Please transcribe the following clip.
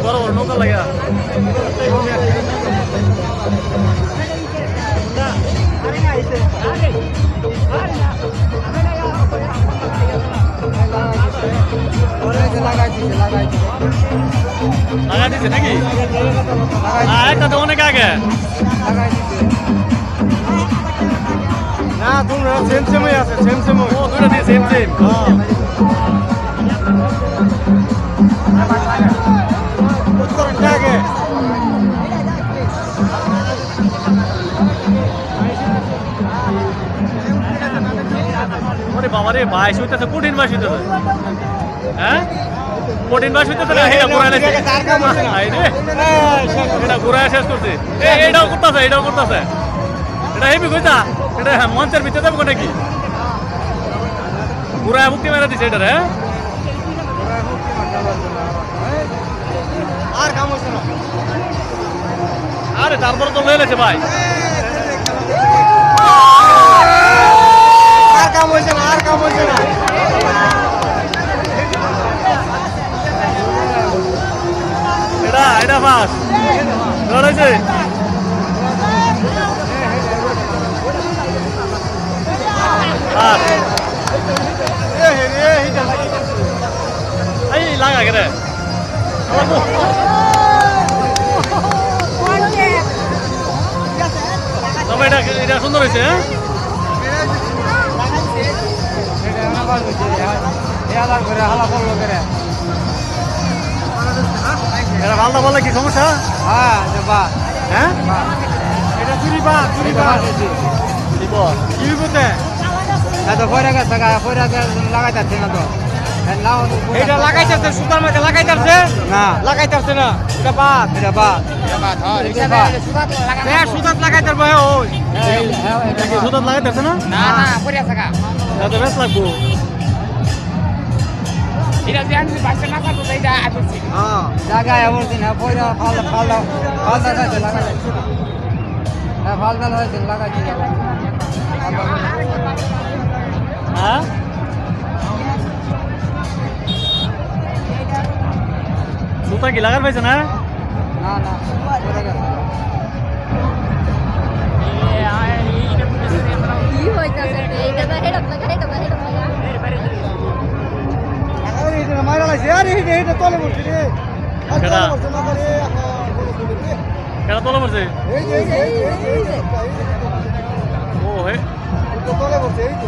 বড় বড় নৌকা লাগা লাগা দিচ্ছে নাকি? একটা তো অনেক আগে না তোমরা সেম সেমই আছে সেম সেম ও দুটো দিয়ে সেম সেম আগে ওরে বাবা রে বাইশ হইতেছে কঠিন বাইশ হইতেছে হ্যাঁ কঠিন বাইশ হইতেছে না এটা ঘুরাই লাগছে এটা ঘুরাই শেষ করছে এটাও করতেছে এটাও করতেছে এটা হেবি কইতা এটা মঞ্চের ভিতরে যাবো নাকি ঘুরাই মুক্তি মেরে দিছে এটা রে আর কাম হচ্ছে না আরে তারপরে তো লয়ে লেছে ভাই আর কাম হচ্ছে না আর কাম হচ্ছে না এটা এটা বাস লড়াইছে আর এই লাগা গেলে তবে এটা এটা সুন্দর হয়েছে হ্যাঁ এটা ভালো বলে কি সমস্যা হ্যাঁ এটা চুরি বা কি বলতে এটা লাগাইতেছে সুতার মধ্যে লাগাইতেছে না লাগাইতেছে না এটা বাদ সুতাত লাগাইতে পারবে ওই সুতাত লাগাইতেছে না এটা বেশ লাগবো জায়গায় এমন দিন পয়লা ফালদা হয়েছে লাগাইছে হ্যাঁ সুতা কি লাগার পাইছে না না না কি হইতাছে এইটা বা হেড আপনাকে মারা লাগছে আরে এটা তলে বসে রে কেডা কেডা তলে পড়ছে ও হে তলে বসে এই তো